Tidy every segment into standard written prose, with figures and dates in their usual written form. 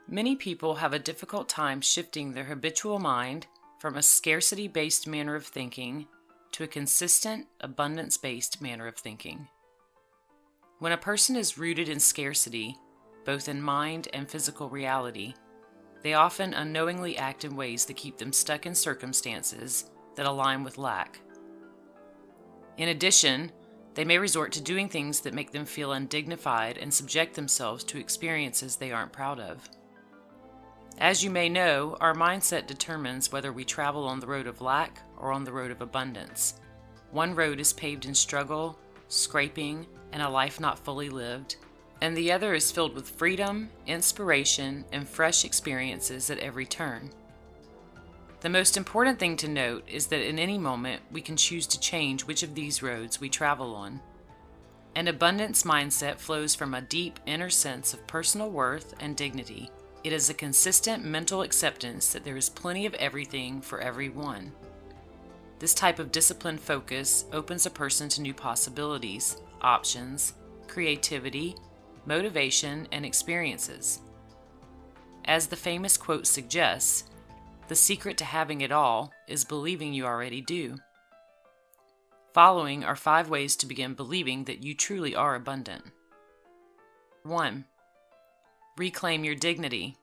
Many people have a difficult time shifting their habitual mind from a scarcity-based manner of thinking to a consistent, abundance-based manner of thinking. When a person is rooted in scarcity, both in mind and physical reality, they often unknowingly act in ways that keep them stuck in circumstances that align with lack. In addition, they may resort to doing things that make them feel undignified and subject themselves to experiences they aren't proud of. As you may know, our mindset determines whether we travel on the road of lack or on the road of abundance. One road is paved in struggle, scraping, and a life not fully lived, and the other is filled with freedom, inspiration, and fresh experiences at every turn. The most important thing to note is that in any moment we can choose to change which of these roads we travel on. An abundance mindset flows from a deep inner sense of personal worth and dignity. It is a consistent mental acceptance that there is plenty of everything for everyone. This type of disciplined focus opens a person to new possibilities, options, creativity, motivation, and experiences. As the famous quote suggests, the secret to having it all is believing you already do. Following are 5 ways to begin believing that you truly are abundant. 1. Reclaim your dignity.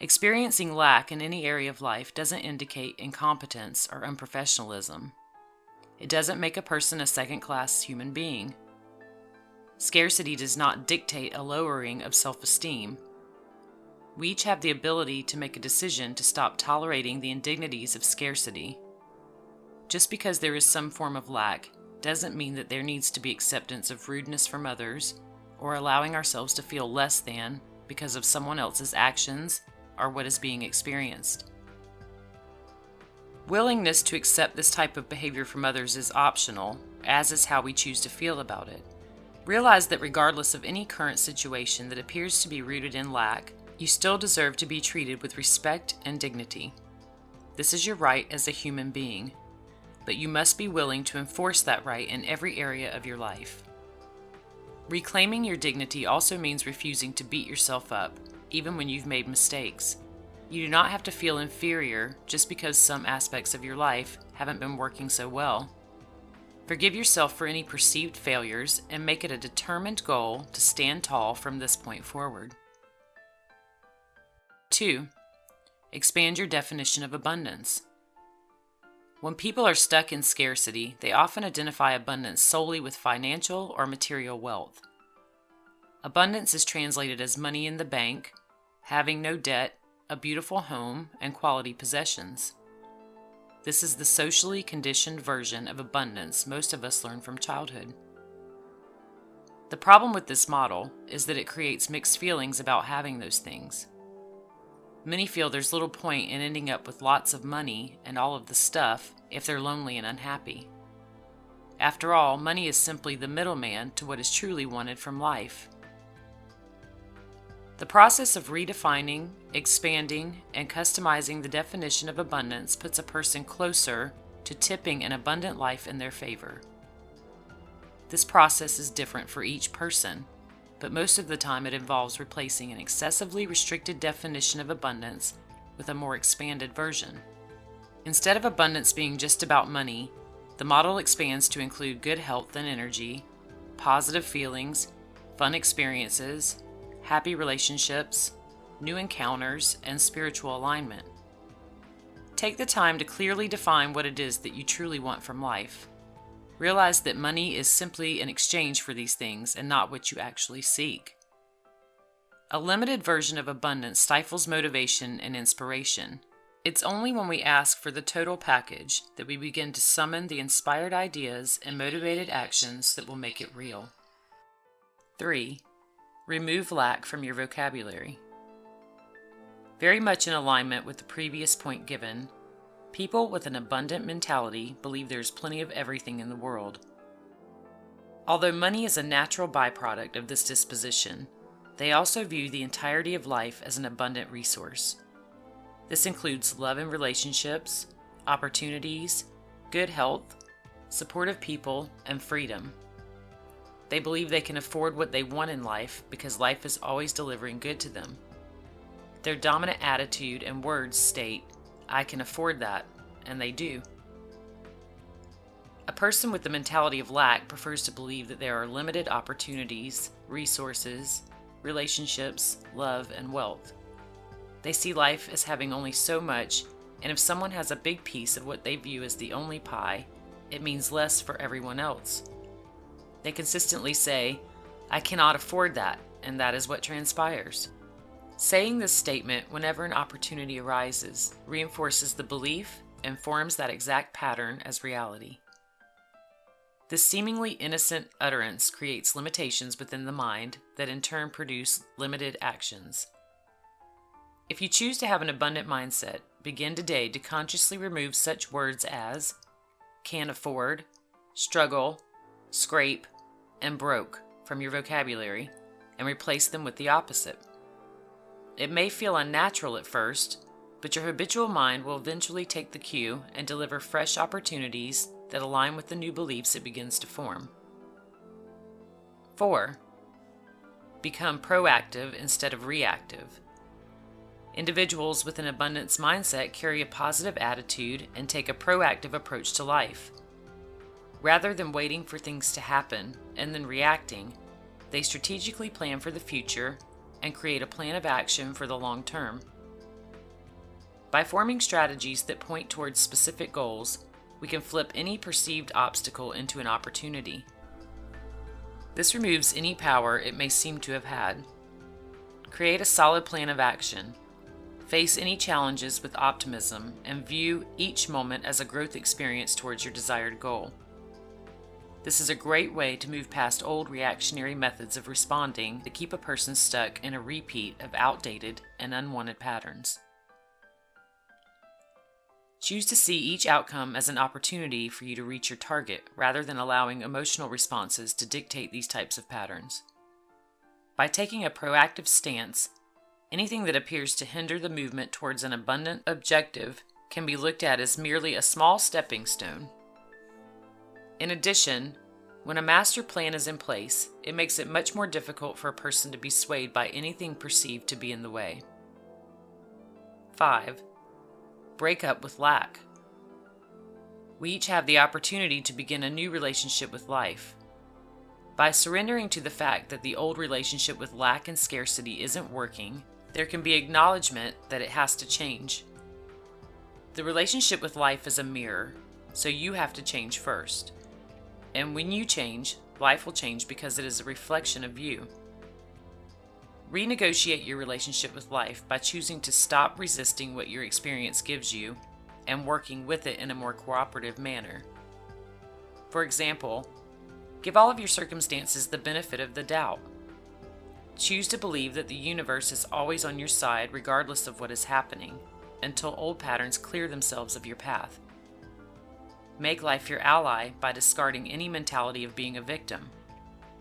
Experiencing lack in any area of life doesn't indicate incompetence or unprofessionalism. It doesn't make a person a second-class human being. Scarcity does not dictate a lowering of self-esteem. We each have the ability to make a decision to stop tolerating the indignities of scarcity. Just because there is some form of lack doesn't mean that there needs to be acceptance of rudeness from others or allowing ourselves to feel less than because of someone else's actions or what is being experienced. Willingness to accept this type of behavior from others is optional, as is how we choose to feel about it. Realize that regardless of any current situation that appears to be rooted in lack, you still deserve to be treated with respect and dignity. This is your right as a human being, but you must be willing to enforce that right in every area of your life. Reclaiming your dignity also means refusing to beat yourself up, even when you've made mistakes. You do not have to feel inferior just because some aspects of your life haven't been working so well. Forgive yourself for any perceived failures and make it a determined goal to stand tall from this point forward. 2. Expand your definition of abundance. When people are stuck in scarcity, they often identify abundance solely with financial or material wealth. Abundance is translated as money in the bank, having no debt, a beautiful home, and quality possessions. This is the socially conditioned version of abundance most of us learn from childhood. The problem with this model is that it creates mixed feelings about having those things. Many feel there's little point in ending up with lots of money and all of the stuff if they're lonely and unhappy. After all, money is simply the middleman to what is truly wanted from life. The process of redefining, expanding, and customizing the definition of abundance puts a person closer to tipping an abundant life in their favor. This process is different for each person, but most of the time it involves replacing an excessively restricted definition of abundance with a more expanded version. Instead of abundance being just about money, the model expands to include good health and energy, positive feelings, fun experiences, happy relationships, new encounters, and spiritual alignment. Take the time to clearly define what it is that you truly want from life. Realize that money is simply an exchange for these things and not what you actually seek. A limited version of abundance stifles motivation and inspiration. It's only when we ask for the total package that we begin to summon the inspired ideas and motivated actions that will make it real. 3. Remove lack from your vocabulary. Very much in alignment with the previous point given, people with an abundant mentality believe there's plenty of everything in the world. Although money is a natural byproduct of this disposition, they also view the entirety of life as an abundant resource. This includes love and relationships, opportunities, good health, supportive people, and freedom. They believe they can afford what they want in life because life is always delivering good to them. Their dominant attitude and words state, "I can afford that," and they do. A person with the mentality of lack prefers to believe that there are limited opportunities, resources, relationships, love, and wealth. They see life as having only so much, and if someone has a big piece of what they view as the only pie, it means less for everyone else. They consistently say, "I cannot afford that," and that is what transpires. Saying this statement whenever an opportunity arises reinforces the belief and forms that exact pattern as reality. This seemingly innocent utterance creates limitations within the mind that in turn produce limited actions. If you choose to have an abundant mindset, begin today to consciously remove such words as can't afford, struggle, scrape, and broke from your vocabulary and replace them with the opposite. It may feel unnatural at first, but your habitual mind will eventually take the cue and deliver fresh opportunities that align with the new beliefs it begins to form. 4. Become proactive instead of reactive. Individuals with an abundance mindset carry a positive attitude and take a proactive approach to life. Rather than waiting for things to happen and then reacting, they strategically plan for the future and create a plan of action for the long term. By forming strategies that point towards specific goals, we can flip any perceived obstacle into an opportunity. This removes any power it may seem to have had. Create a solid plan of action. Face any challenges with optimism and view each moment as a growth experience towards your desired goal. This is a great way to move past old reactionary methods of responding that keep a person stuck in a repeat of outdated and unwanted patterns. Choose to see each outcome as an opportunity for you to reach your target rather than allowing emotional responses to dictate these types of patterns. By taking a proactive stance, anything that appears to hinder the movement towards an abundant objective can be looked at as merely a small stepping stone. In addition, when a master plan is in place, it makes it much more difficult for a person to be swayed by anything perceived to be in the way. 5. Break up with lack. We each have the opportunity to begin a new relationship with life. By surrendering to the fact that the old relationship with lack and scarcity isn't working, there can be acknowledgement that it has to change. The relationship with life is a mirror, so you have to change first. And when you change, life will change because it is a reflection of you. Renegotiate your relationship with life by choosing to stop resisting what your experience gives you and working with it in a more cooperative manner. For example, give all of your circumstances the benefit of the doubt. Choose to believe that the universe is always on your side regardless of what is happening, until old patterns clear themselves of your path. Make life your ally by discarding any mentality of being a victim.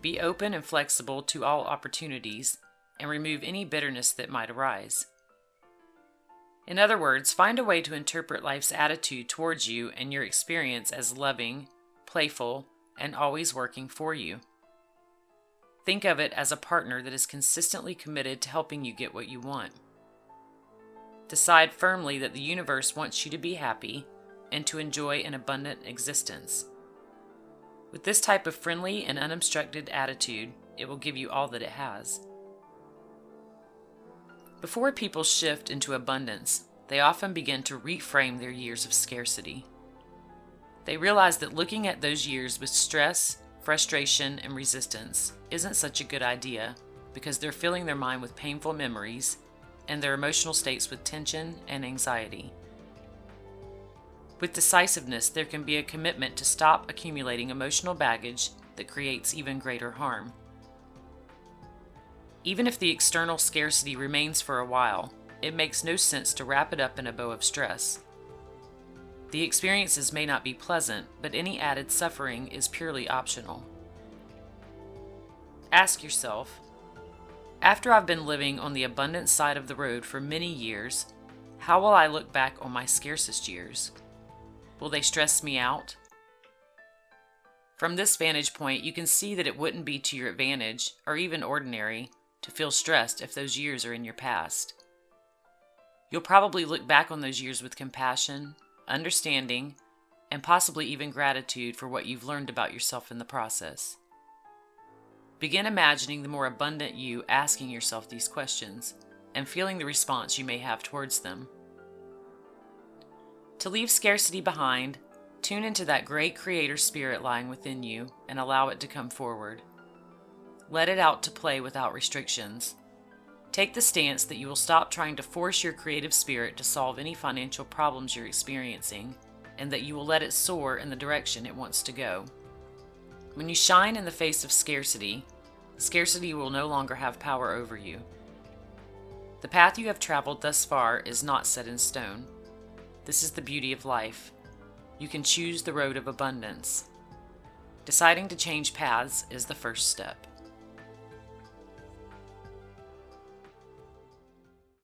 Be open and flexible to all opportunities, and remove any bitterness that might arise. In other words, find a way to interpret life's attitude towards you and your experience as loving, playful, and always working for you. Think of it as a partner that is consistently committed to helping you get what you want. Decide firmly that the universe wants you to be happy and to enjoy an abundant existence. With this type of friendly and unobstructed attitude, it will give you all that it has. Before people shift into abundance, they often begin to reframe their years of scarcity. They realize that looking at those years with stress, frustration, and resistance isn't such a good idea because they're filling their mind with painful memories and their emotional states with tension and anxiety. With decisiveness, there can be a commitment to stop accumulating emotional baggage that creates even greater harm. Even if the external scarcity remains for a while, it makes no sense to wrap it up in a bow of stress. The experiences may not be pleasant, but any added suffering is purely optional. Ask yourself, after I've been living on the abundant side of the road for many years, how will I look back on my scarcest years? Will they stress me out? From this vantage point, you can see that it wouldn't be to your advantage, or even ordinary, to feel stressed if those years are in your past. You'll probably look back on those years with compassion, understanding, and possibly even gratitude for what you've learned about yourself in the process. Begin imagining the more abundant you asking yourself these questions and feeling the response you may have towards them. To leave scarcity behind, tune into that great creator spirit lying within you and allow it to come forward. Let it out to play without restrictions. Take the stance that you will stop trying to force your creative spirit to solve any financial problems you're experiencing, and that you will let it soar in the direction it wants to go. When you shine in the face of scarcity, scarcity will no longer have power over you. The path you have traveled thus far is not set in stone. This is the beauty of life. You can choose the road of abundance. Deciding to change paths is the first step.